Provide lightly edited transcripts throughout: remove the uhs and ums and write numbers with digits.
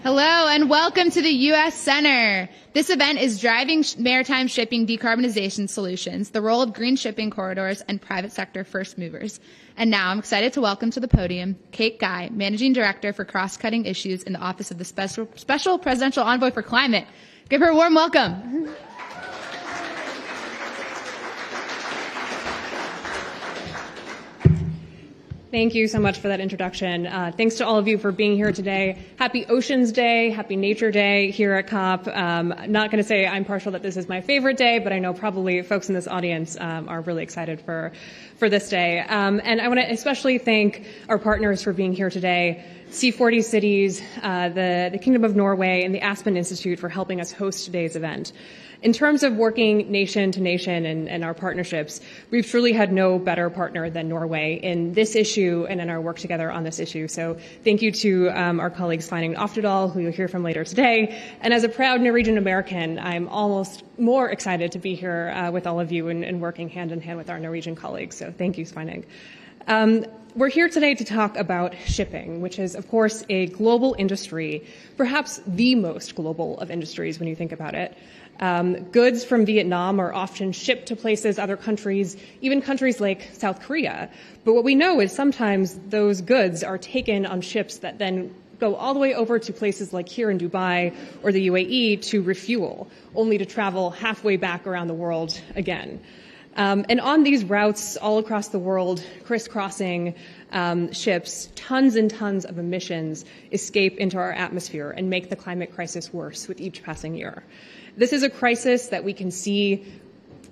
Hello and welcome to the U.S. Center. This event is Driving Maritime Shipping Decarbonization Solutions, the role of green shipping corridors and private sector first movers. And now I'm excited to welcome to the podium Kate Guy, Managing Director for Cross-Cutting Issues in the Office of the Special Presidential Envoy for Climate. Give her a warm welcome. Thank you so much for that introduction. Thanks to all of you for being here today. Happy Oceans Day, Happy Nature Day here at COP. Not going to say I'm partial that this is my favorite day, but I know probably folks in this audience are really excited for this day. And I want to especially thank our partners for being here today. C40 Cities, the Kingdom of Norway, and the Aspen Institute for helping us host today's event. In terms of working nation to nation and our partnerships, we've truly had no better partner than Norway in this issue and in our work together on this issue. So thank you to our colleagues Sveinung Oftedal, who you'll hear from later today. And as a proud Norwegian American, I'm almost more excited to be here with all of you and working hand in hand with our Norwegian colleagues. So thank you, Sveinung. We're here today to talk about shipping, which is, of course, a global industry, perhaps the most global of industries when you think about it. Goods from Vietnam are often shipped to places, other countries, even countries like South Korea. But what we know is sometimes those goods are taken on ships that then go all the way over to places like here in Dubai or the UAE to refuel, only to travel halfway back around the world again. And on these routes all across the world, crisscrossing ships, tons and tons of emissions escape into our atmosphere and make the climate crisis worse with each passing year. This is a crisis that we can see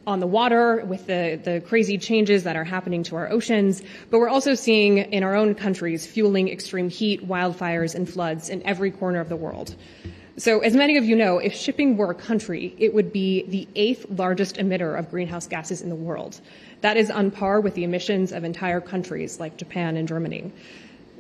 on the water with the crazy changes that are happening to our oceans, but we're also seeing in our own countries fueling extreme heat, wildfires, and floods in every corner of the world. So as many of you know, if shipping were a country, it would be the 8th largest emitter of greenhouse gases in the world. That is on par with the emissions of entire countries like Japan and Germany.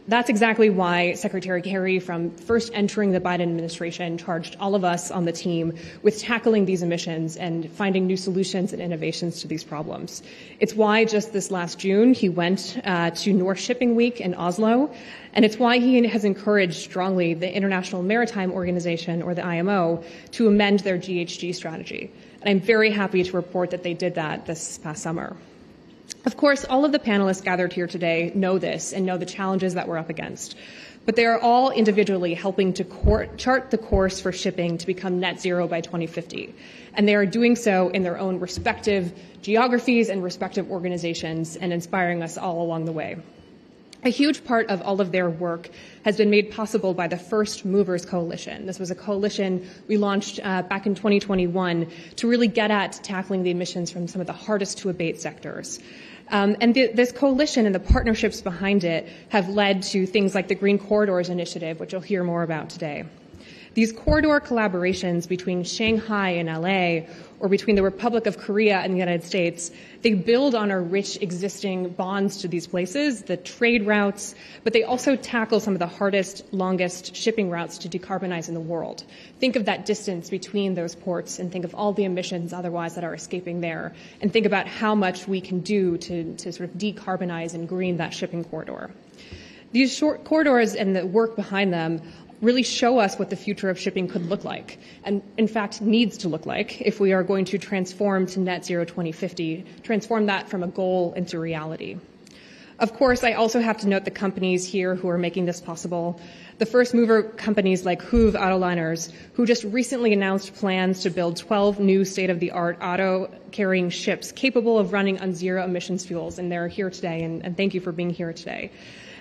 That's exactly why Secretary Kerry, from first entering the Biden administration, charged all of us on the team with tackling these emissions and finding new solutions and innovations to these problems. It's why just this last June he went to North Shipping Week in Oslo, and it's why he has encouraged strongly the International Maritime Organization, or the IMO, to amend their GHG strategy. And I'm very happy to report that they did that this past summer. Of course, all of the panelists gathered here today know this and know the challenges that we're up against. But they are all individually helping to chart the course for shipping to become net zero by 2050. And they are doing so in their own respective geographies and respective organizations and inspiring us all along the way. A huge part of all of their work has been made possible by the First Movers Coalition. This was a coalition we launched back in 2021 to really get at tackling the emissions from some of the hardest to abate sectors. This coalition and the partnerships behind it have led to things like the Green Corridors Initiative, which you'll hear more about today. These corridor collaborations between Shanghai and LA, or between the Republic of Korea and the United States, they build on our rich existing bonds to these places, the trade routes, but they also tackle some of the hardest, longest shipping routes to decarbonize in the world. Think of that distance between those ports and think of all the emissions otherwise that are escaping there, and think about how much we can do to sort of decarbonize and green that shipping corridor. These short corridors and the work behind them really show us what the future of shipping could look like, and in fact needs to look like if we are going to transform to net zero 2050, transform that from a goal into reality. Of course, I also have to note the companies here who are making this possible. The first mover companies like Hoove Autoliners, who just recently announced plans to build 12 new state-of-the-art auto-carrying ships capable of running on zero emissions fuels, and they're here today, and thank you for being here today.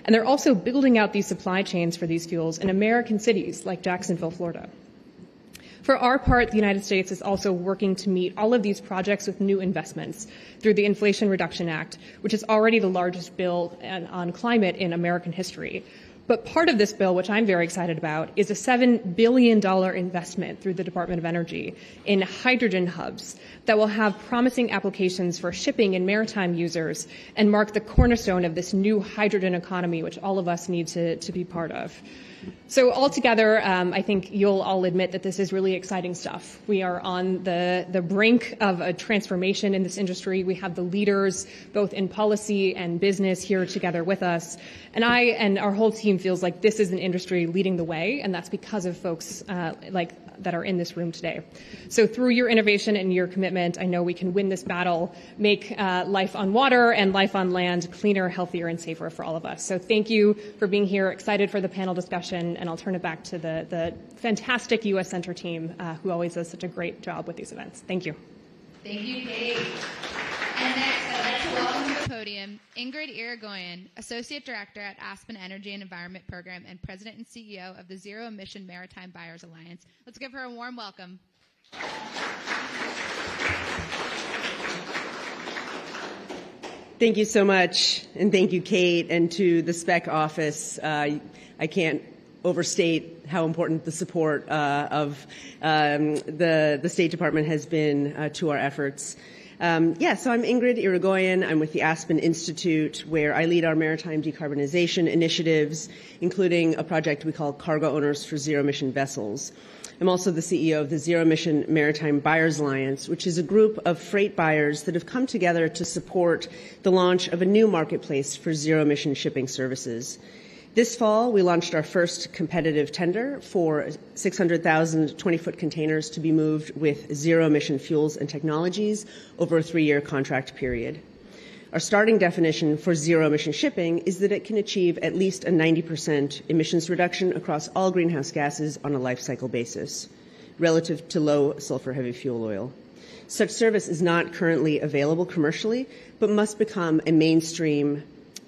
And they're also building out these supply chains for these fuels in American cities like Jacksonville, Florida. For our part, the United States is also working to meet all of these projects with new investments through the Inflation Reduction Act, which is already the largest bill on climate in American history. But part of this bill, which I'm very excited about, is a $7 billion investment through the Department of Energy in hydrogen hubs that will have promising applications for shipping and maritime users and mark the cornerstone of this new hydrogen economy, which all of us need to be part of. So altogether, I think you'll all admit that this is really exciting stuff. We are on the brink of a transformation in this industry. We have the leaders, both in policy and business, here together with us. And I and our whole team team feels like this is an industry leading the way, and that's because of folks that are in this room today. So through your innovation and your commitment, I know we can win this battle, make life on water and life on land cleaner, healthier, and safer for all of us. So thank you for being here, excited for the panel discussion, and I'll turn it back to the fantastic U.S. Center team who always does such a great job with these events. Thank you. Thank you, Kate. And next, I'd like to welcome to the podium Ingrid Irigoyen, Associate Director at Aspen Energy and Environment Program and President and CEO of the Zero-Emission Maritime Buyers Alliance. Let's give her a warm welcome. Thank you so much, and thank you, Kate, and to the SPEC office. I can't overstate how important the support of the State Department has been to our efforts. So I'm Ingrid Irigoyen. I'm with the Aspen Institute, where I lead our maritime decarbonization initiatives, including a project we call Cargo Owners for Zero-Emission Vessels. I'm also the CEO of the Zero-Emission Maritime Buyers Alliance, which is a group of freight buyers that have come together to support the launch of a new marketplace for zero-emission shipping services. This fall, we launched our first competitive tender for 600,000 20-foot containers to be moved with zero-emission fuels and technologies over a 3-year contract period. Our starting definition for zero-emission shipping is that it can achieve at least a 90% emissions reduction across all greenhouse gases on a life cycle basis, relative to low sulfur heavy fuel oil. Such service is not currently available commercially, but must become a mainstream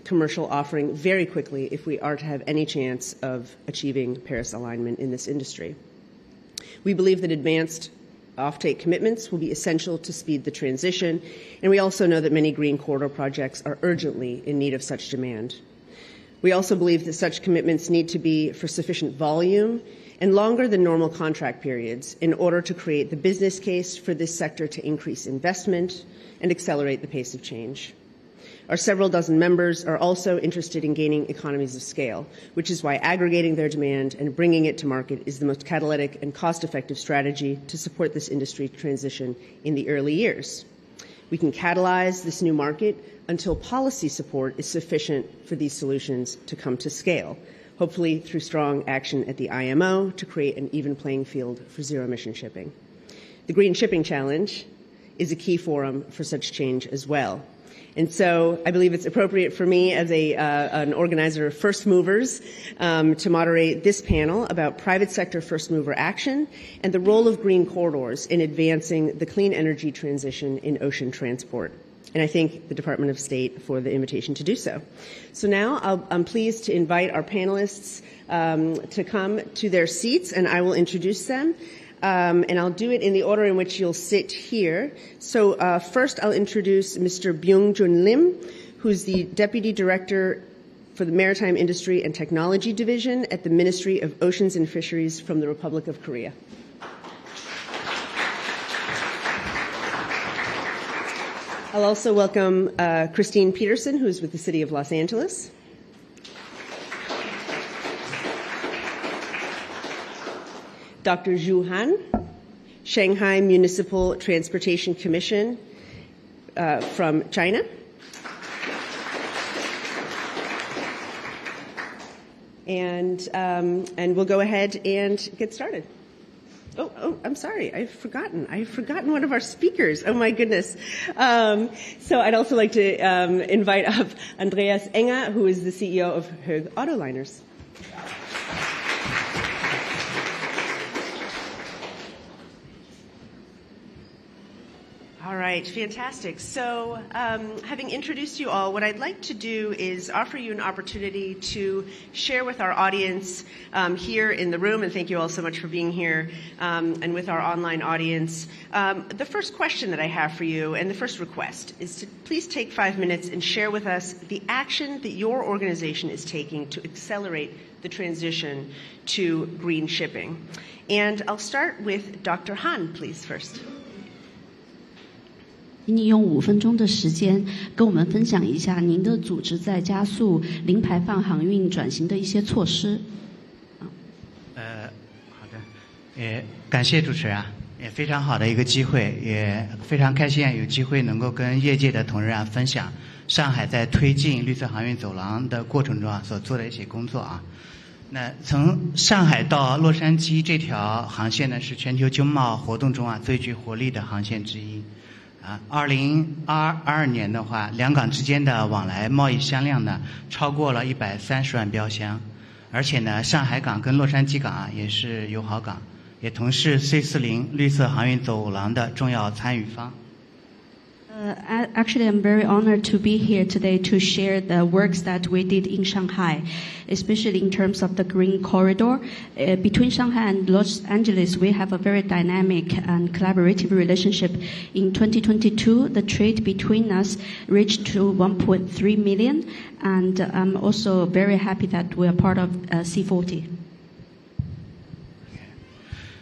commercial offering very quickly if we are to have any chance of achieving Paris alignment in this industry. We believe that advanced offtake commitments will be essential to speed the transition, and we also know that many green corridor projects are urgently in need of such demand. We also believe that such commitments need to be for sufficient volume and longer than normal contract periods in order to create the business case for this sector to increase investment and accelerate the pace of change. Our several dozen members are also interested in gaining economies of scale, which is why aggregating their demand and bringing it to market is the most catalytic and cost-effective strategy to support this industry transition in the early years. We can catalyze this new market until policy support is sufficient for these solutions to come to scale, hopefully through strong action at the IMO to create an even playing field for zero-emission shipping. The Green Shipping Challenge is a key forum for such change as well. And so I believe it's appropriate for me as an organizer of First Movers to moderate this panel about private sector first mover action and the role of green corridors in advancing the clean energy transition in ocean transport. And I thank the Department of State for the invitation to do so. So now I'm pleased to invite our panelists to come to their seats, and I will introduce them. And I'll do it in the order in which you'll sit here. So first I'll introduce Mr. Byung-Jun Lim, who's the Deputy Director for the Maritime Industry and Technology Division at the Ministry of Oceans and Fisheries from the Republic of Korea. I'll also welcome Christine Peterson, who's with the City of Los Angeles. Dr. Zhu Han, Shanghai Municipal Transportation Commission from China. And we'll go ahead and get started. Oh, I'm sorry. I've forgotten one of our speakers. Oh, my goodness. So I'd also like to invite up Andreas Enger, who is the CEO of Höegh Autoliners. All right, fantastic. So having introduced you all, what I'd like to do is offer you an opportunity to share with our audience here in the room, and thank you all so much for being here, and with our online audience. The first question that I have for you, and the first request, is to please take 5 minutes and share with us the action that your organization is taking to accelerate the transition to green shipping. And I'll start with Dr. Han, please, first. 请你用5分钟的时间跟我们分享一下您的组织在加速零排放航运转型的一些措施。好的，感谢主持人，也非常好的一个机会，也非常开心有机会能够跟业界的同仁分享上海在推进绿色航运走廊的过程中啊所做的一些工作啊。那从上海到洛杉矶这条航线呢，是全球经贸活动中啊最具活力的航线之一。2022年的话，两港之间的往来贸易箱量呢超过了130万标箱，而且呢，上海港跟洛杉矶港啊也是友好港，也同是 C40 绿色航运走廊的重要参与方。Actually, I'm very honored to be here today to share the works that we did in Shanghai, especially in terms of the green corridor. Between Shanghai and Los Angeles, we have a very dynamic and collaborative relationship. In 2022, the trade between us reached to 1.3 million, and I'm also very happy that we are part of C40.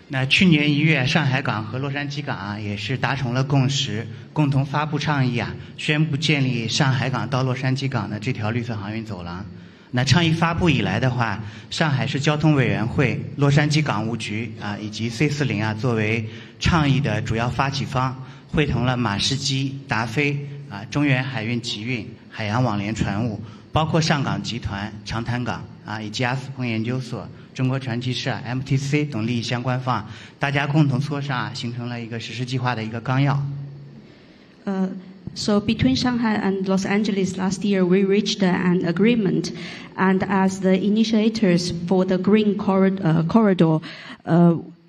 那去年1月，上海港和洛杉矶港啊也是达成了共识，共同发布倡议啊，宣布建立上海港到洛杉矶港的这条绿色航运走廊。那倡议发布以来的话，上海市交通委员会、洛杉矶港务局啊以及 C40 啊作为倡议的主要发起方，会同了马士基、达飞啊、中原海运集运、海洋网联船务，包括上港集团、长滩港啊以及阿斯彭研究所、中国传奇社、MTC 等利益相关方，大家共同磋商啊，形成了一个实施计划的一个纲要。So between Shanghai and Los Angeles last year, we reached an agreement, and as the initiators for the green corridor,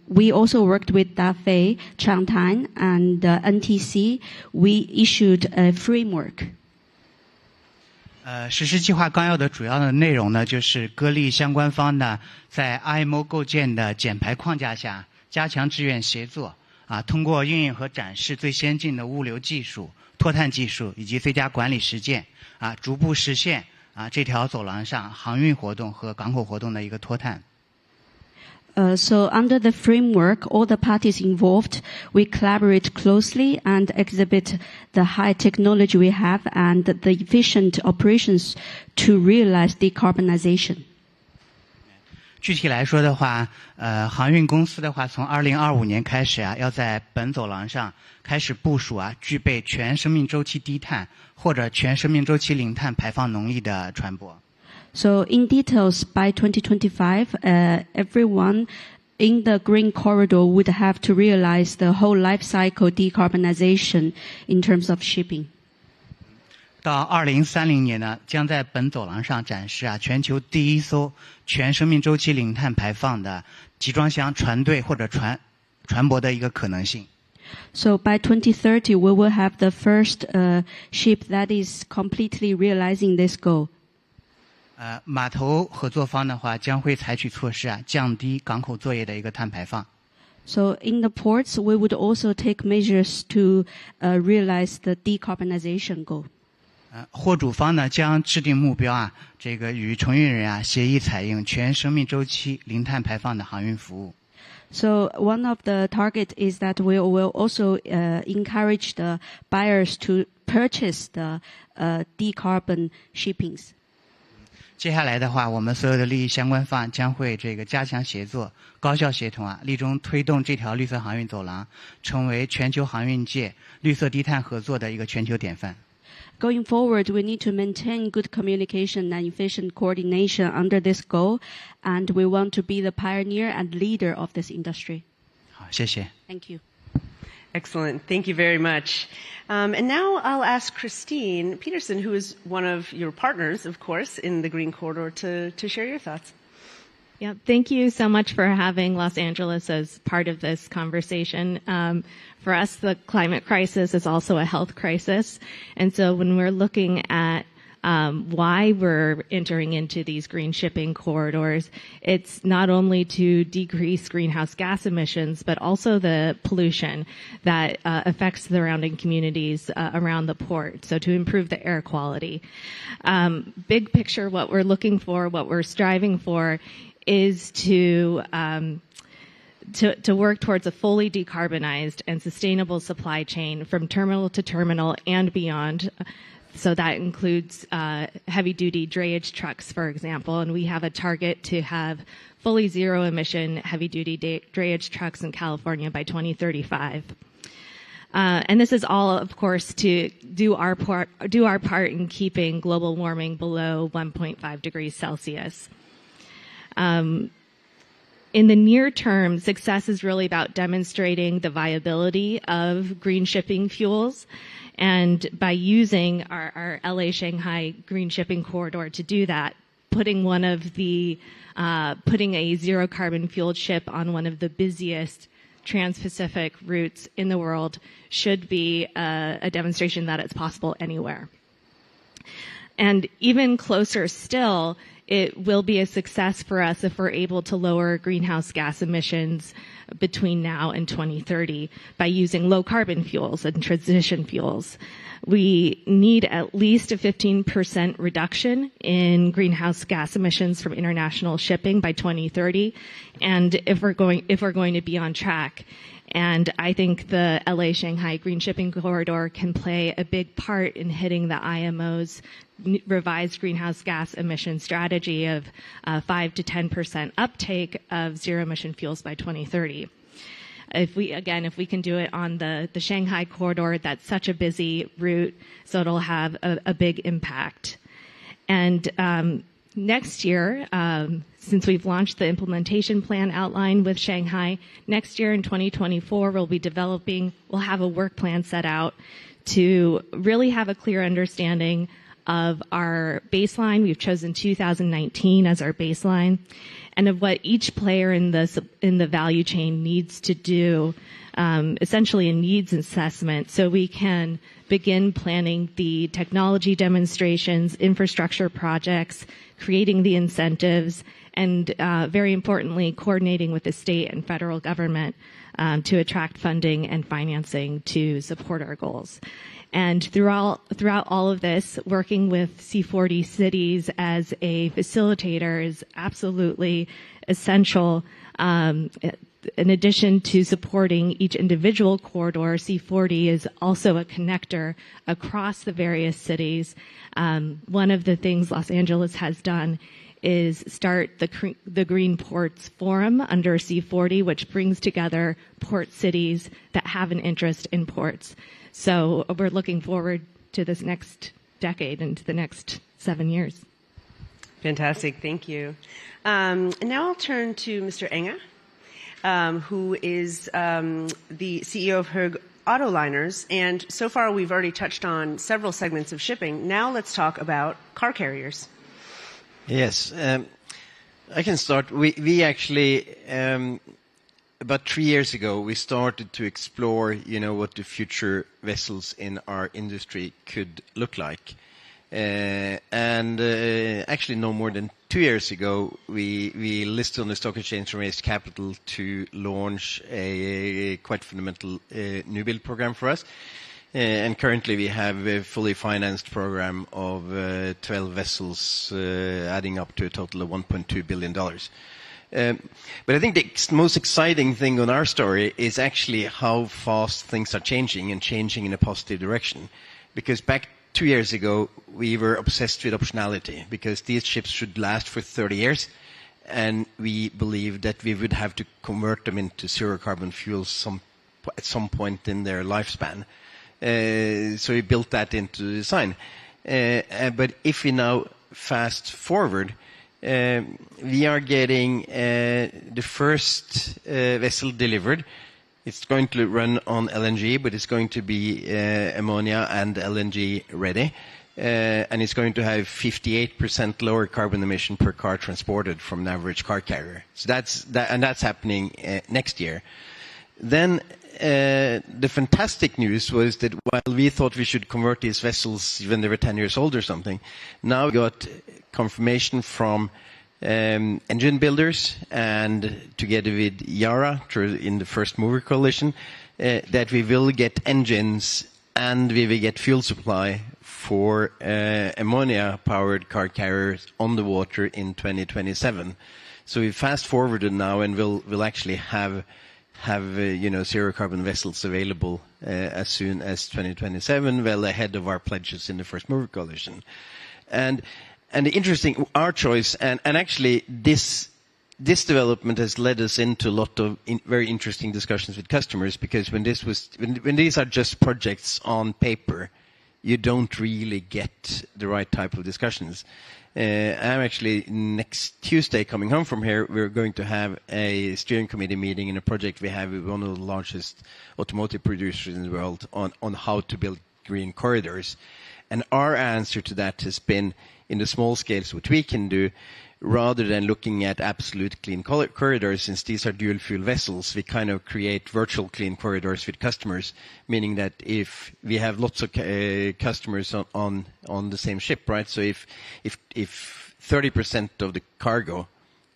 we also worked with Dafei, Changtan, and NTC. We issued a framework. 实施计划纲要的主要的内容呢，就是各利益相关方呢，在 IMO 构建的减排框架下，加强志愿协作啊，通过运营和展示最先进的物流技术、脱碳技术以及最佳管理实践啊，逐步实现啊这条走廊上航运活动和港口活动的一个脱碳。So under the framework, all the parties involved, we collaborate closely and exhibit the high technology we have and the efficient operations to realize decarbonization. 具体来说的话，航运公司的话，从2025年开始啊，要在本走廊上开始部署啊，具备全生命周期低碳或者全生命周期零碳排放能力的船舶。So in details, by 2025, everyone in the green corridor would have to realize the whole life cycle decarbonization in terms of shipping. 到2030年呢，将在本走廊上展示啊全球第一艘全生命周期零碳排放的集装箱船队或者船舶的一个可能性。So by 2030, we will have the first ship that is completely realizing this goal. 码头合作方的话，将会采取措施啊，降低港口作业的一个碳排放。So in the ports, we would also take measures to realize the decarbonization goal. 货主方呢，将制定目标啊，这个与承运人啊协议采用全生命周期零碳排放的航运服务。So one of the target is that we will also encourage the buyers to purchase the decarbon shippings. 接下来的话，我们所有的利益相关方将会这个加强协作、高效协同啊，力争推动这条绿色航运走廊成为全球航运界绿色低碳合作的一个全球典范。Going forward, we need to maintain good communication and efficient coordination under this goal, and we want to be the pioneer and leader of this industry. 好，谢谢。Thank you. Excellent. Thank you very much. And now I'll ask Christine Peterson, who is one of your partners, of course, in the Green Corridor, to share your thoughts. Yeah, thank you so much for having Los Angeles as part of this conversation. For us, the climate crisis is also a health crisis. And so when we're looking at why we're entering into these green shipping corridors, it's not only to decrease greenhouse gas emissions, but also the pollution that affects the surrounding communities around the port, so to improve the air quality. Big picture, what we're looking for, what we're striving for, is to work towards a fully decarbonized and sustainable supply chain from terminal to terminal and beyond. So that includes heavy-duty drayage trucks, for example, and we have a target to have fully zero-emission heavy-duty drayage trucks in California by 2035. And this is all, of course, to do our part in keeping global warming below 1.5 degrees Celsius. In the near term, success is really about demonstrating the viability of green shipping fuels. And by using our LA Shanghai green shipping corridor to do that, putting a zero carbon fueled ship on one of the busiest trans-Pacific routes in the world should be a demonstration that it's possible anywhere. And even closer still, it will be a success for us if we're able to lower greenhouse gas emissions between now and 2030 by using low carbon fuels and transition fuels. We need at least a 15% reduction in greenhouse gas emissions from international shipping by 2030, and if we're going to be on track. And I think the LA Shanghai Green Shipping Corridor can play a big part in hitting the IMO's revised greenhouse gas emission strategy of 5 to 10% uptake of zero emission fuels by 2030. If we can do it on the Shanghai corridor, that's such a busy route, so it'll have a big impact. And next year, since we've launched the implementation plan outlined with Shanghai, next year in 2024, we'll have a work plan set out to really have a clear understanding of our baseline. We've chosen 2019 as our baseline, and of what each player in the value chain needs to do, essentially a needs assessment, so we can begin planning the technology demonstrations, infrastructure projects, creating the incentives, and very importantly, coordinating with the state and federal government to attract funding and financing to support our goals. And throughout all of this, working with C40 cities as a facilitator is absolutely essential. In addition to supporting each individual corridor, C40 is also a connector across the various cities. One of the things Los Angeles has done is start the Green Ports Forum under C40, which brings together port cities that have an interest in ports. So we're looking forward to this next decade and to the next 7 years. Fantastic. Thank you. And now I'll turn to Mr. Enge, who is the CEO of Höegh Autoliners. And so far, we've already touched on several segments of shipping. Now let's talk about car carriers. Yes. I can start. We actually, about 3 years ago, we started to explore, what the future vessels in our industry could look like. Actually no more than 2 years ago, we listed on the stock exchange and raised capital to launch a quite fundamental new build program for us. And currently we have a fully financed program of 12 vessels, adding up to a total of $1.2 billion. But I think the most exciting thing on our story is actually how fast things are changing and changing in a positive direction. Because back 2 years ago, we were obsessed with optionality because these ships should last for 30 years. And we believed that we would have to convert them into zero carbon fuels at some point in their lifespan. So we built that into the design. But if we now fast forward, we are getting the first vessel delivered. It's going to run on LNG, but it's going to be ammonia and LNG ready. And it's going to have 58% lower carbon emission per car transported from an average car carrier. So that's happening next year. Then the fantastic news was that while we thought we should convert these vessels when they were 10 years old or something, now we got confirmation from engine builders and together with Yara in the First Mover Coalition that we will get engines and we will get fuel supply for ammonia-powered car carriers on the water in 2027. So we fast forwarded now and we'll actually have zero carbon vessels available as soon as 2027, well ahead of our pledges in the First Mover Coalition. And the interesting, our choice, and actually this this development has led us into a lot of very interesting discussions with customers, because when these are just projects on paper, you don't really get the right type of discussions. I'm actually next Tuesday coming home from here. We're going to have a steering committee meeting in a project we have with one of the largest automotive producers in the world on how to build green corridors. And our answer to that has been, in the small scales, what we can do, rather than looking at absolute clean corridors, since these are dual fuel vessels, we kind of create virtual clean corridors with customers, meaning that if we have lots of customers on the same ship, right? So if 30% of the cargo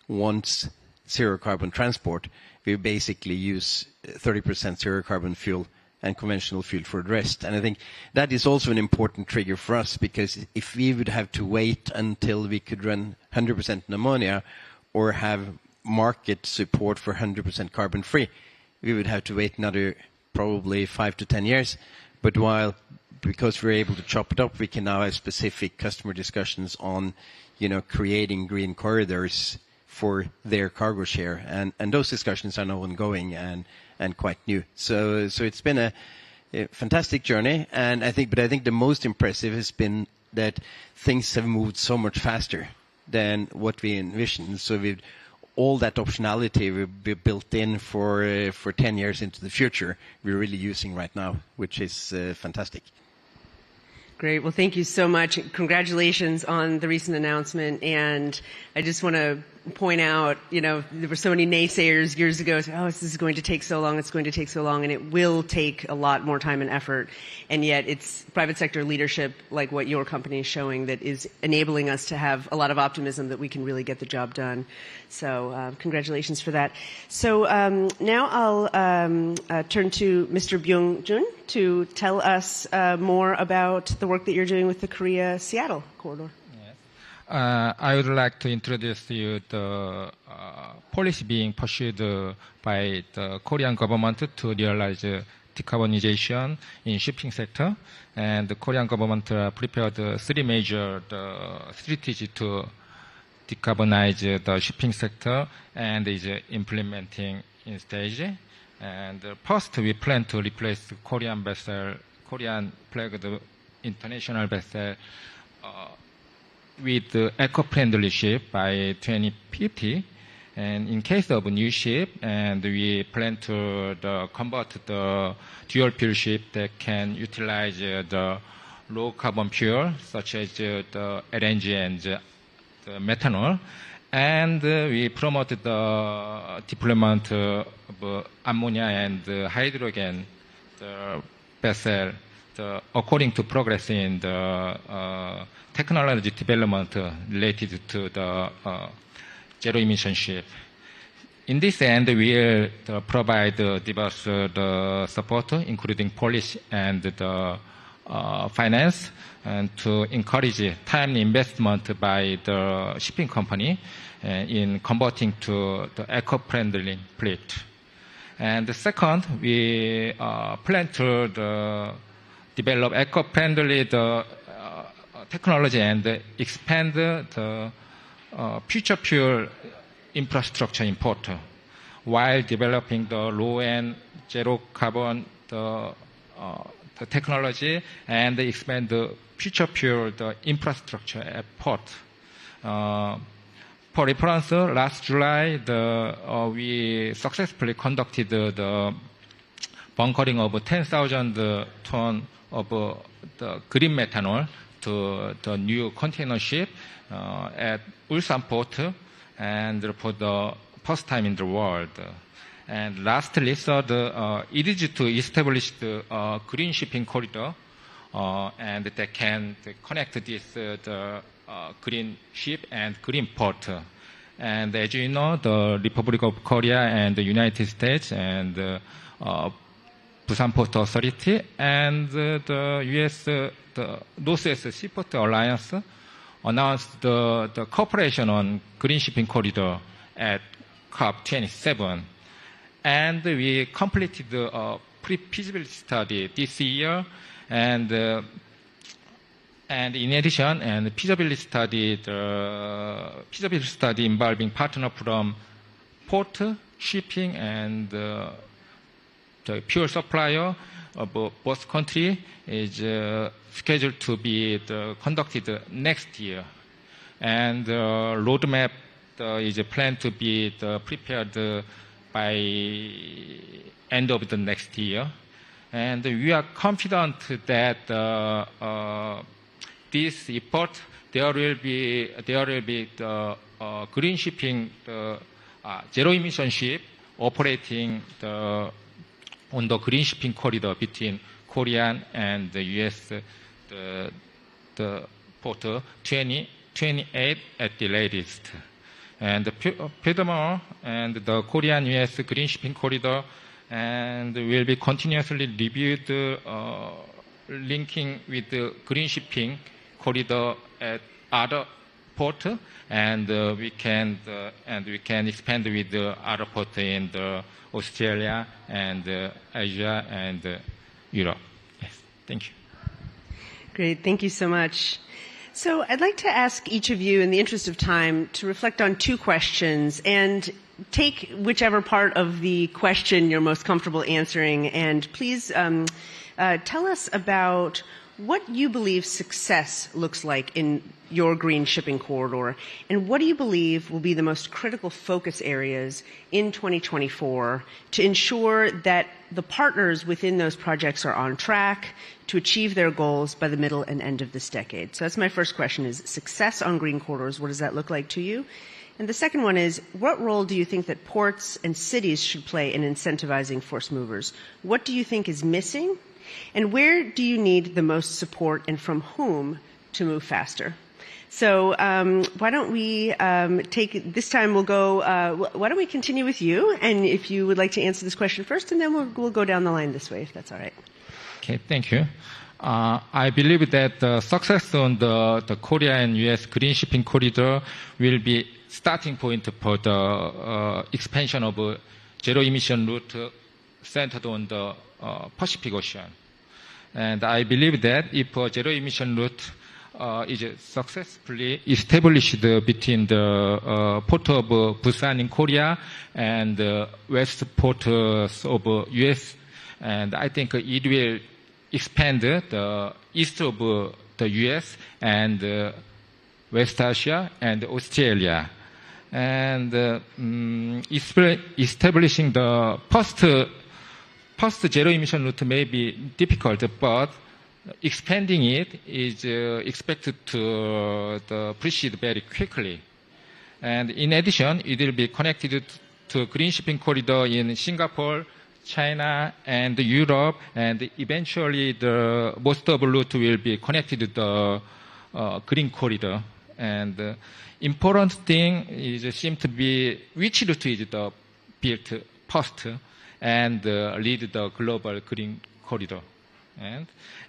wants zero carbon transport, we basically use 30% zero carbon fuel and conventional fuel for the rest. And I think that is also an important trigger for us, because if we would have to wait until we could run 100% ammonia or have market support for 100% carbon free, we would have to wait another probably 5 to 10 years. But because we're able to chop it up, we can now have specific customer discussions on, creating green corridors for their cargo share. And those discussions are now ongoing and quite new. So it's been a fantastic journey, and I think the most impressive has been that things have moved so much faster than what we envisioned. So all that optionality will be built in for 10 years into the future, we're really using right now, which is fantastic. Great. Well, thank you so much. Congratulations on the recent announcement. And I just want to point out, there were so many naysayers years ago saying, this is going to take so long, it's going to take so long, and it will take a lot more time and effort. And yet it's private sector leadership like what your company is showing that is enabling us to have a lot of optimism that we can really get the job done. So congratulations for that. So now I'll turn to Mr. Byung-Jun to tell us more about the work that you're doing with the Korea-Seattle corridor. I would like to introduce you the policy being pursued by the Korean government to realize decarbonization in shipping sector, and the Korean government prepared three major strategies to decarbonize the shipping sector and is implementing in stage. And first, we plan to replace Korean flagged international vessel with eco-friendly ship by 2050. And in case of new ship, and we plan to convert the dual fuel ship that can utilize the low carbon fuel, such as the LNG and the methanol. And we promote the deployment of ammonia and hydrogen vessel according to progress in the technology development related to the zero-emission ship. In this end, we will provide diverse support, including policy and the finance, and to encourage timely investment by the shipping company in converting to the eco-friendly fleet. And the second, we plan to develop eco-friendly technology and expand the future fuel infrastructure import while developing the low and zero carbon the technology and expand the future fuel infrastructure at port. For reference, last July we successfully conducted the bunkering of 10,000 tons of the green methanol to the new container ship at Ulsan port, and for the first time in the world. And lastly, it is to establish the green shipping corridor, and that can connect this green ship and green port. And as you know, the Republic of Korea and the United States and Busan Port Authority and the U.S. the Northwest Seaport Alliance announced the cooperation on green shipping corridor at COP27. And we completed the pre-feasibility study this year, and in addition, the feasibility study involving partner from port, shipping, and the fuel supplier of both countries is scheduled to be conducted next year. And the roadmap is planned to be prepared by end of the next year. And we are confident that this effort, there will be the green shipping, zero emission ship operating on the green shipping corridor between Korean and the U.S. the port 2028 at the latest. And furthermore, and the Korean-U.S. green shipping corridor and will be continuously reviewed, linking with the green shipping corridor at other ports, and we can expand with the other ports in Australia and Asia and Europe. Yes, thank you. Great, thank you so much. So I'd like to ask each of you, in the interest of time, to reflect on two questions and take whichever part of the question you're most comfortable answering, and please tell us about what you believe success looks like in your green shipping corridor, and what do you believe will be the most critical focus areas in 2024 to ensure that the partners within those projects are on track to achieve their goals by the middle and end of this decade? So that's my first question, is success on green corridors. What does that look like to you? And the second one is, what role do you think that ports and cities should play in incentivizing force movers? What do you think is missing? And where do you need the most support, and from whom, to move faster? So why don't we take, this time we'll go, why don't we continue with you, and if you would like to answer this question first, and then we'll go down the line this way, if that's all right. Okay, thank you. I believe that the success on the Korea and U.S. green shipping corridor will be starting point for the expansion of zero emission route centered on the Pacific Ocean. And I believe that if a zero emission route is successfully established between the port of Busan in Korea and west ports of US, and I think it will expand the east of the US and West Asia and Australia. And establishing the first zero emission route may be difficult, but expanding it is expected to proceed very quickly. And in addition, it will be connected to green shipping corridor in Singapore, China, and Europe, and eventually the most of the route will be connected to the green corridor. And important thing is seem to be which route is built first and lead the global green corridor.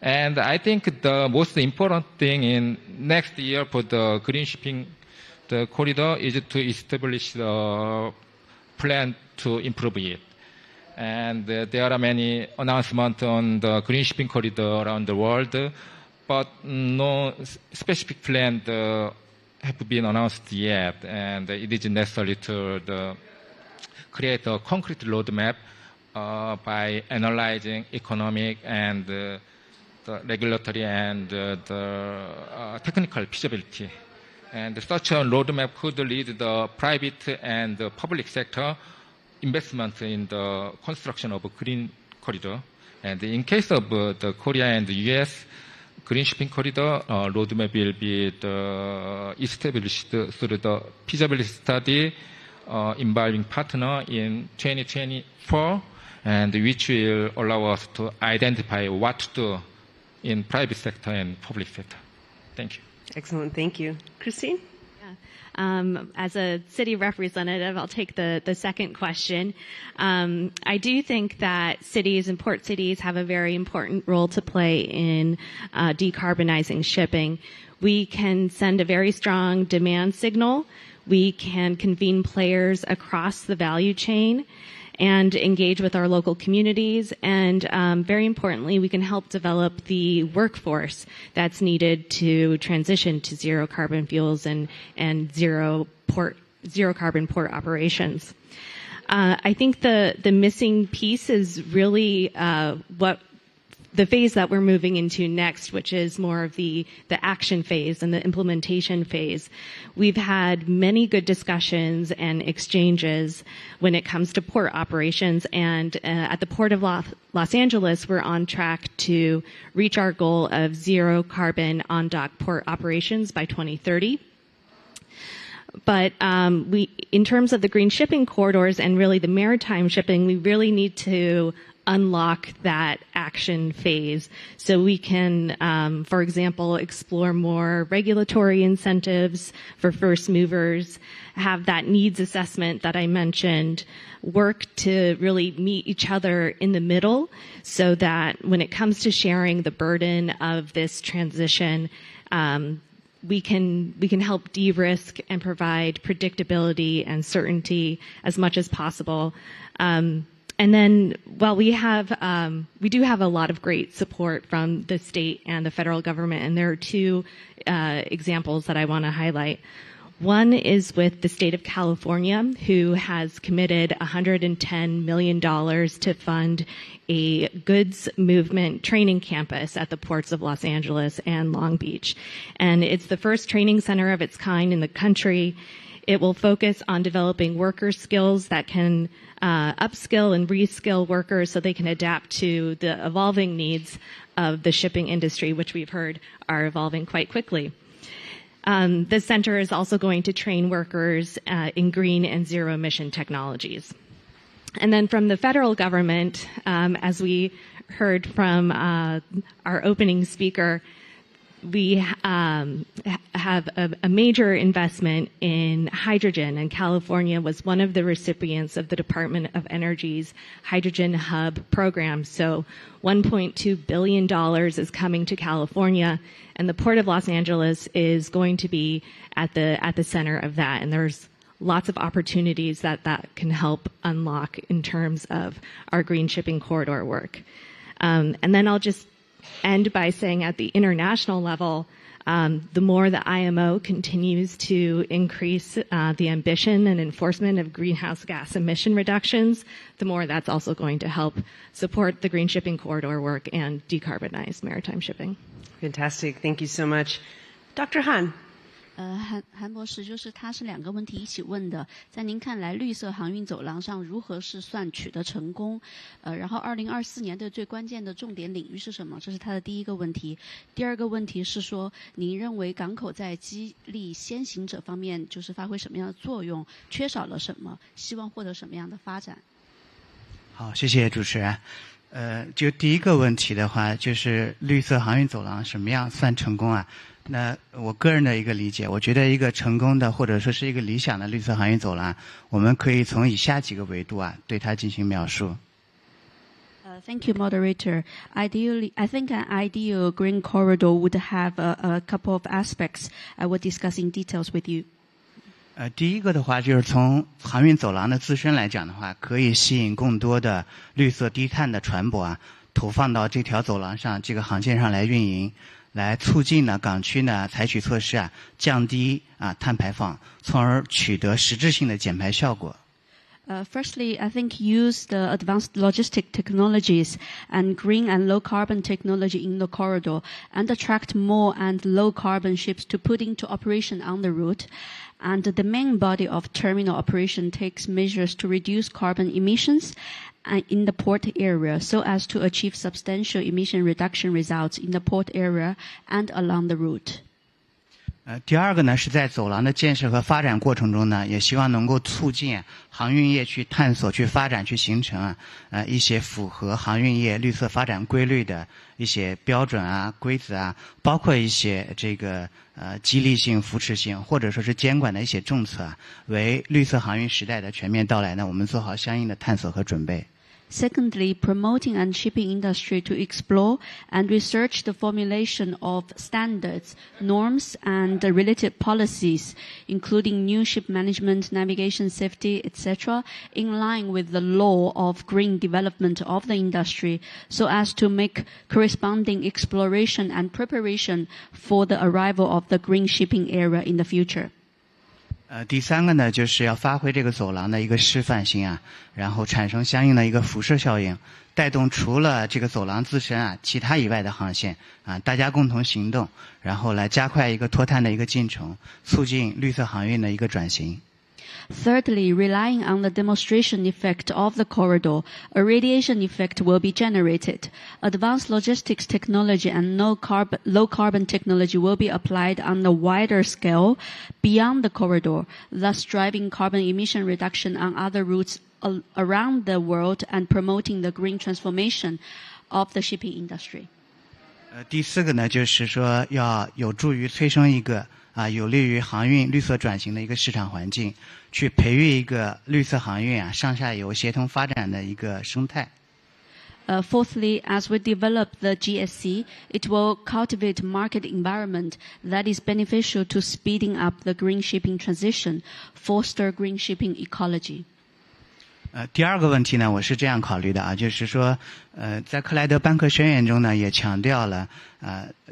And I think the most important thing in next year for the green shipping the corridor is to establish the plan to improve it. And there are many announcements on the green shipping corridor around the world, but no specific plan have been announced yet. And it is necessary to create a concrete roadmap by analyzing economic and the regulatory and the technical feasibility. And such a roadmap could lead the private and the public sector investment in the construction of a green corridor. And in case of the Korea and the US green shipping corridor, roadmap will be established through the feasibility study involving partner in 2024, and which will allow us to identify what to do in private sector and public sector. Thank you. Excellent, thank you. Christine? As a city representative, I'll take the second question. I do think that cities and port cities have a very important role to play in decarbonizing shipping. We can send a very strong demand signal. We can convene players across the value chain and engage with our local communities. And very importantly, we can help develop the workforce that's needed to transition to zero carbon fuels and zero port zero carbon port operations. I think the missing piece is really what the phase that we're moving into next, which is more of the action phase and the implementation phase. We've had many good discussions and exchanges when it comes to port operations, and at the Port of Los Angeles, we're on track to reach our goal of zero carbon on-dock port operations by 2030. But in terms of the green shipping corridors and really the maritime shipping, we really need to unlock that action phase so we can, for example, explore more regulatory incentives for first movers, have that needs assessment that I mentioned, work to really meet each other in the middle so that when it comes to sharing the burden of this transition, we can help de-risk and provide predictability and certainty as much as possible. And then while we do have a lot of great support from the state and the federal government, and there are two examples that I want to highlight. One is with the state of California, who has committed $110 million to fund a goods movement training campus at the ports of Los Angeles and Long Beach. And it's the first training center of its kind in the country. It will focus on developing worker skills that can upskill and reskill workers so they can adapt to the evolving needs of the shipping industry, which we've heard are evolving quite quickly. This center is also going to train workers in green and zero-emission technologies. And then from the federal government, as we heard from our opening speaker, we have a major investment in hydrogen, and California was one of the recipients of the Department of Energy's Hydrogen Hub program. So $1.2 billion is coming to California, and the Port of Los Angeles is going to be at the center of that. And there's lots of opportunities that can help unlock in terms of our green shipping corridor work. And then I'll just end by saying at the international level, the more the IMO continues to increase the ambition and enforcement of greenhouse gas emission reductions, the more that's also going to help support the green shipping corridor work and decarbonize maritime shipping. Fantastic. Thank you so much. Dr. Han. 韩博士就是他是两个问题一起问的，在您看来，绿色航运走廊上如何是算取得成功？然后2024年的最关键的重点领域是什么？这是他的第一个问题。第二个问题是说，您认为港口在激励先行者方面就是发挥什么样的作用？缺少了什么？希望获得什么样的发展？好，谢谢主持人。就第一个问题的话，就是绿色航运走廊什么样算成功啊？那我个人的一个理解，我觉得一个成功的或者说是一个理想的绿色航运走廊，我们可以从以下几个维度对它进行描述。Thank you, moderator. Ideally, I think an ideal green corridor would have a couple of aspects. I will discuss in details with you. 第一个的话，就是从航运走廊的自身来讲的话，可以吸引更多的绿色低碳的船舶投放到这条走廊上、这个航线上来运营。来促进港区采取措施降低碳排放，从而取得实质性的减排效果。Firstly, I think use the advanced logistic technologies and green and low carbon technology in the corridor and attract more and low carbon ships to put into operation on the route. And the main body of terminal operation takes measures to reduce carbon emissions in the port area so as to achieve substantial emission reduction results in the port area and along the route. 第二个是在走廊的建设和发展过程中也希望能够促进航运业去探索、去发展、去形成一些符合航运业绿色发展规律的一些标准规则包括一些这个激励性、扶持性或者说是监管的一些政策为绿色航运时代的全面到来我们做好相应的探索和准备。Secondly, promoting and shipping industry to explore and research the formulation of standards, norms, and related policies, including new ship management, navigation, safety, etc., in line with the law of green development of the industry, so as to make corresponding exploration and preparation for the arrival of the green shipping era in the future. 第三个呢，就是要发挥这个走廊的一个示范性啊，然后产生相应的一个辐射效应，带动除了这个走廊自身啊，其他以外的航线啊，大家共同行动，然后来加快一个脱碳的一个进程，促进绿色航运的一个转型。Thirdly, relying on the demonstration effect of the corridor, a radiation effect will be generated. Advanced logistics technology and low carbon technology will be applied on a wider scale beyond the corridor, thus driving carbon emission reduction on other routes around the world and promoting the green transformation of the shipping industry. 第四个呢，就是说要有助于催生一个有利于航运绿色转型的一个市场环境，去培育一个绿色航运上下游协同发展的一个生态。Fourthly, as we develop the GSC, it will cultivate market environment that is beneficial to speeding up the green shipping transition, foster green shipping ecology. 第二个问题呢，我是这样考虑的就是说，在克莱德班克宣言中呢，也强调了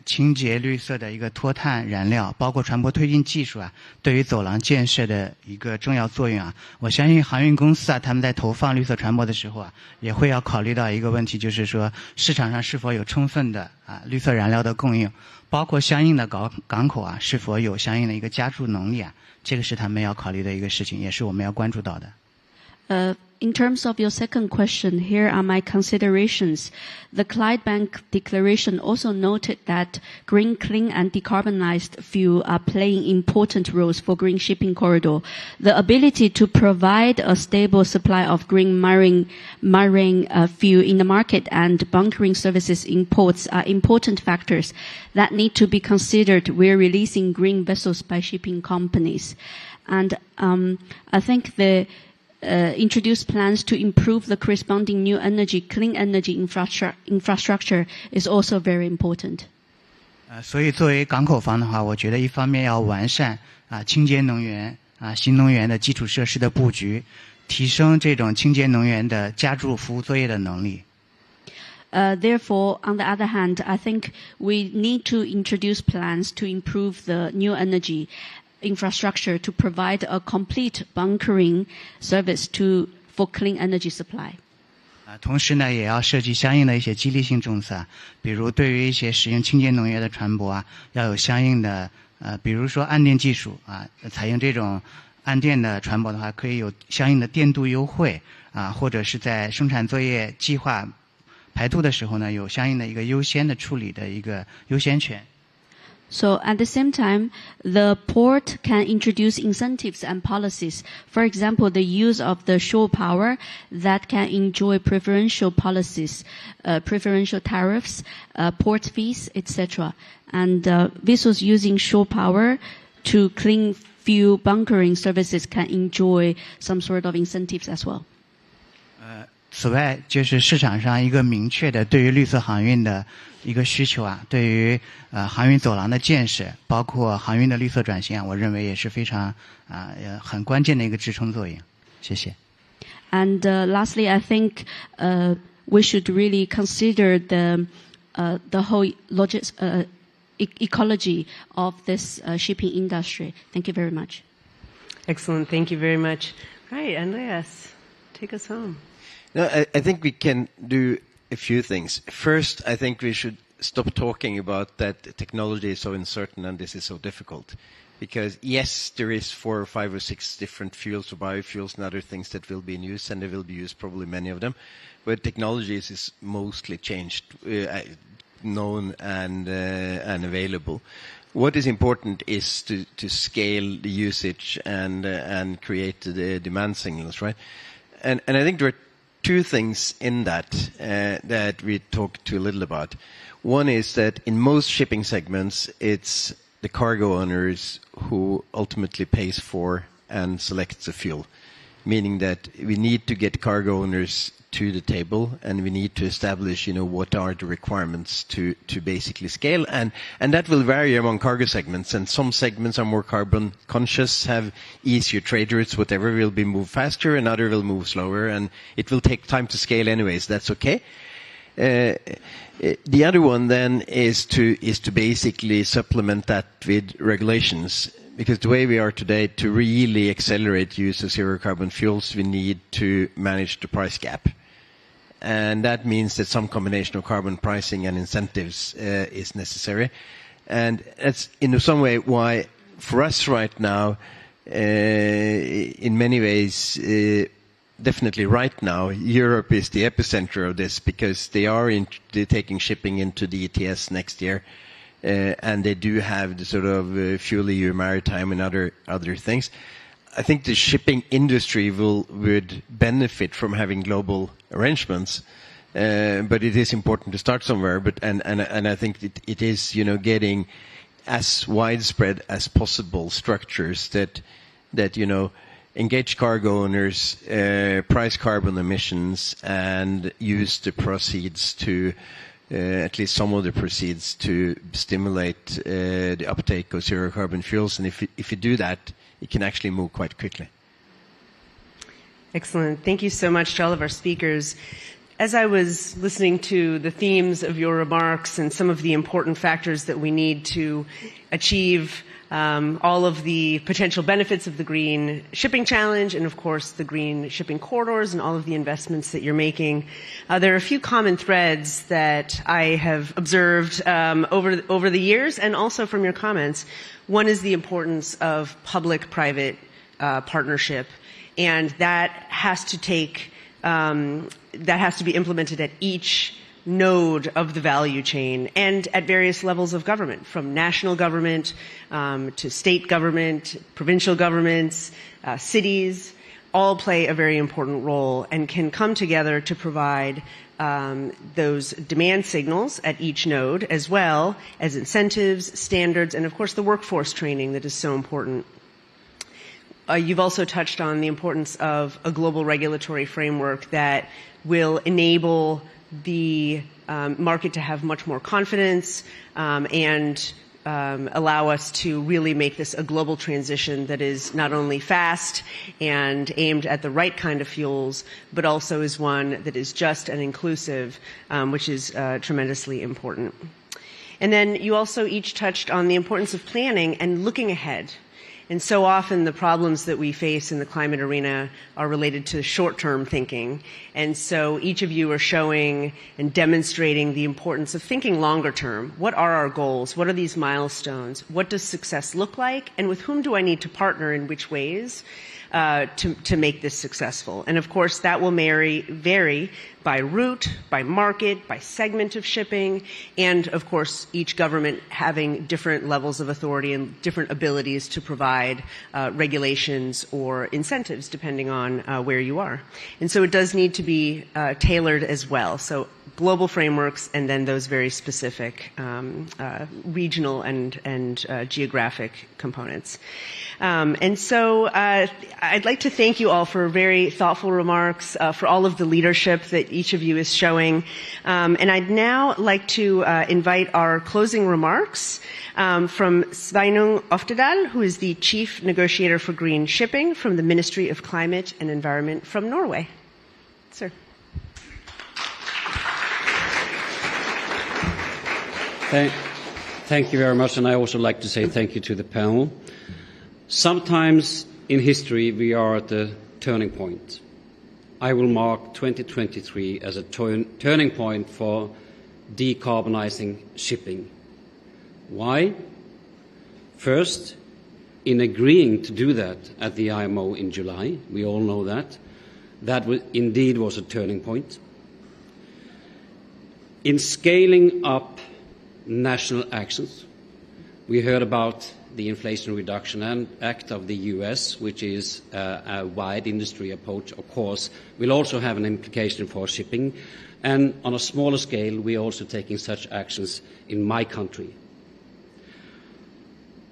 清洁绿色的一个脱碳燃料，包括船舶推进技术对于走廊建设的一个重要作用我相信航运公司他们在投放绿色船舶的时候也会要考虑到一个问题，就是说市场上是否有充分的绿色燃料的供应，包括相应的港口是否有相应的一个加注能力这个是他们要考虑的一个事情，也是我们要关注到的。In terms of your second question, here are my considerations. The Clydebank Declaration also noted that green, clean and decarbonized fuel are playing important roles for green shipping corridor. The ability to provide a stable supply of green marine fuel in the market and bunkering services in ports are important factors that need to be considered where releasing green vessels by shipping companies. And I think the introduce plans to improve the corresponding new energy, clean energy infrastructure is also very important. 所以作为港口方的话，我觉得一方面要完善清洁能源新能源的基础设施的布局，提升这种清洁能源的加注服务作业的能力。Therefore, on the other hand, I think we need to introduce plans to improve the new energy infrastructure to provide a complete bunkering service for clean energy supply. 同时呢，也要设计相应的一些激励性政策，比如对于一些使用清洁能源的船舶要有相应的比如说岸电技术采用这种岸电的船舶的话，可以有相应的电镀优惠或者是在生产作业计划排度的时候呢，有相应的一个优先的处理的一个优先权。So at the same time, the port can introduce incentives and policies. For example, the use of the shore power that can enjoy preferential policies, preferential tariffs, port fees, etc. And vessels using shore power to clean fuel bunkering services can enjoy some sort of incentives as well. 此外，就是市场上一个明确的对于绿色航运的一个需求对于航运走廊的建设，包括航运的绿色转型我认为也是非常很关键的一个支撑作用。谢谢。And lastly, I think we should really consider the whole ecology of this shipping industry. Thank you very much. Excellent. Thank you very much. Right, Andreas, take us home. No, I think we can do a few things. First, I think we should stop talking about that technology is so uncertain and this is so difficult. Because yes, there is 4 or 5 or 6 different fuels or biofuels and other things that will be in use, and they will be used, probably many of them. But technologies is mostly changed, known and available. What is important is to scale the usage and create the demand signals, right? And I think there are 2 things in that that we talked a little about. One is that in most shipping segments, it's the cargo owners who ultimately pays for and selects the fuel, meaning that we need to get cargo owners to the table, and we need to establish, what are the requirements to basically scale, and that will vary among cargo segments. And some segments are more carbon conscious, have easier trade routes, whatever will be moved faster, and other will move slower, and it will take time to scale anyways. That's okay. The other one then is to basically supplement that with regulations, Because the way we are today, to really accelerate use of zero carbon fuels, we need to manage the price gap. And that means that some combination of carbon pricing and incentives is necessary. And that's in some way why, for us right now, in many ways, definitely right now, Europe is the epicenter of this, because they're taking shipping into the ETS next year. And they do have the sort of Fuel EU Maritime and other things. I think the shipping industry would benefit from having global arrangements, but it is important to start somewhere. And I think it is, getting as widespread as possible structures that engage cargo owners, price carbon emissions, and use the proceeds to. At least some of the proceeds to stimulate the uptake of zero carbon fuels. And if you do that, it can actually move quite quickly. Excellent. Thank you so much to all of our speakers. As I was listening to the themes of your remarks and some of the important factors that we need to achieve all of the potential benefits of the Green Shipping Challenge and, of course, the Green Shipping Corridors and all of the investments that you're making, there are a few common threads that I have observed over the years and also from your comments. One is the importance of public-private partnership, and that has to be implemented at each node of the value chain and at various levels of government, from national government to state government, provincial governments, cities, all play a very important role and can come together to provide those demand signals at each node, as well as incentives, standards, and of course the workforce training that is so important. You've also touched on the importance of a global regulatory framework that will enable the market to have much more confidence and allow us to really make this a global transition that is not only fast and aimed at the right kind of fuels, but also is one that is just and inclusive, which is tremendously important. And then you also each touched on the importance of planning and looking ahead. And so often the problems that we face in the climate arena are related to short-term thinking. And so each of you are showing and demonstrating the importance of thinking longer term. What are our goals? What are these milestones? What does success look like? And with whom do I need to partner in which ways to make this successful? And of course, that will vary by route, by market, by segment of shipping, and of course, each government having different levels of authority and different abilities to provide regulations or incentives depending on where you are. And so it does need to be tailored as well. So global frameworks and then those very specific regional and geographic components. And so I'd like to thank you all for very thoughtful remarks, for all of the leadership that each of you is showing. And I'd now like to invite our closing remarks from Sveinung Oftedal, who is the Chief Negotiator for Green Shipping from the Ministry of Climate and Environment from Norway. Sir. Thank you very much, and I also like to say thank you to the panel. Sometimes in history we are at a turning point. I will mark 2023 as a turning point for decarbonizing shipping. Why? First, in agreeing to do that at the IMO in July, we all know that indeed was a turning point. In scaling up national actions, we heard about the Inflation Reduction Act of the US, which is a wide industry approach, of course, will also have an implication for shipping. And on a smaller scale, we are also taking such actions in my country.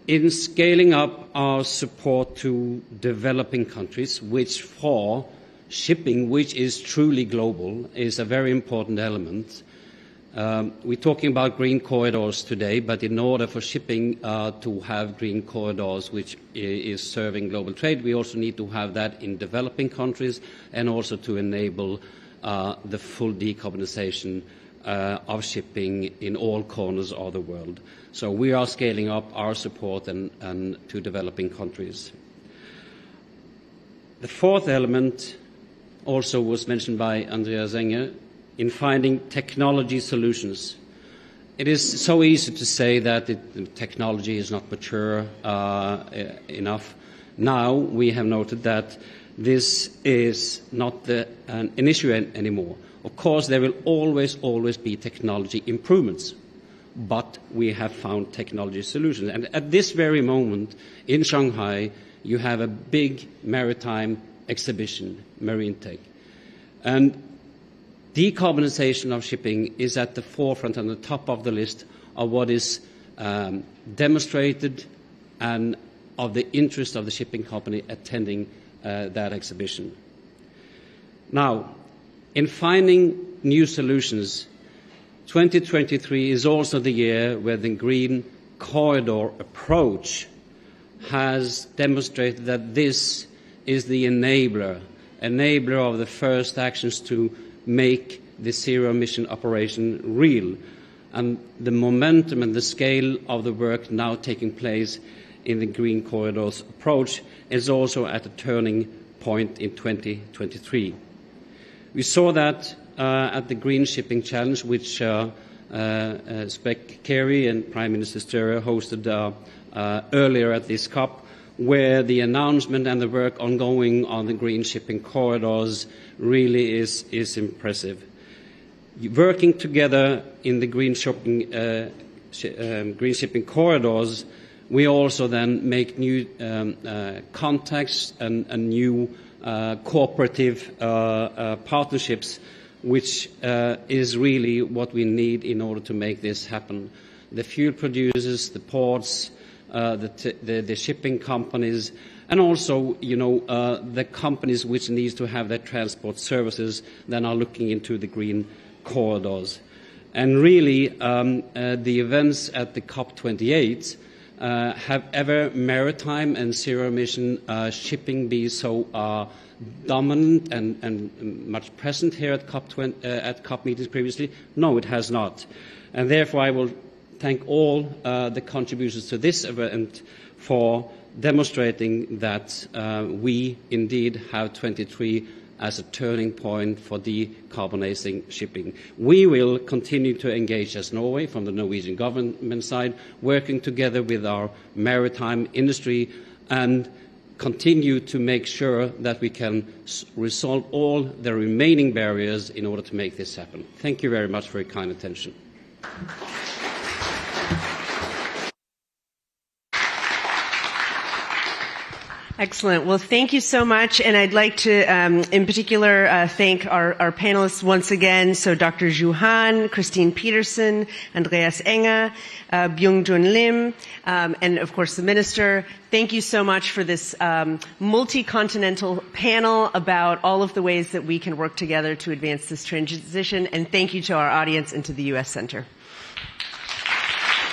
In scaling up our support to developing countries, which for shipping, which is truly global, is a very important element. We're talking about green corridors today, but in order for shipping to have green corridors which is serving global trade, we also need to have that in developing countries and also to enable the full decarbonization of shipping in all corners of the world. So we are scaling up our support and to developing countries. The fourth element also was mentioned by Andreas Enger in finding technology solutions. It is so easy to say that technology is not mature enough. Now we have noted that this is not an issue anymore. Of course, there will always be technology improvements, but we have found technology solutions. And at this very moment in Shanghai, you have a big maritime exhibition, Maritime. And decarbonization of shipping is at the forefront and the top of the list of what is demonstrated and of the interest of the shipping company attending that exhibition. Now, in finding new solutions, 2023 is also the year where the Green Corridor approach has demonstrated that this is the enabler of the first actions to make the zero-emission operation real. And the momentum and the scale of the work now taking place in the Green Corridor's approach is also at a turning point in 2023. We saw that at the Green Shipping Challenge, which Spec Carey and Prime Minister Sturre hosted earlier at this COP, where the announcement and the work ongoing on the green shipping corridors really is impressive. Working together in the green shipping corridors, we also then make new contacts and new cooperative partnerships, which is really what we need in order to make this happen. The fuel producers, the ports, the shipping companies, and also, the companies which need to have their transport services then are looking into the green corridors. And really, the events at the COP28 have ever maritime and zero-emission shipping be so dominant and much present here at COP meetings previously? No, it has not. And therefore, I will thank all the contributions to this event for demonstrating that we indeed have 23 as a turning point for decarbonizing shipping. We will continue to engage as Norway from the Norwegian government side, working together with our maritime industry and continue to make sure that we can resolve all the remaining barriers in order to make this happen. Thank you very much for your kind attention. Excellent. Well, thank you so much. And I'd like to, in particular, thank our panelists once again. So Dr. Zhu Han, Christine Peterson, Andreas Enger, Byung-Jun Lim, and of course the Minister. Thank you so much for this multi-continental panel about all of the ways that we can work together to advance this transition. And thank you to our audience and to the U.S. Center.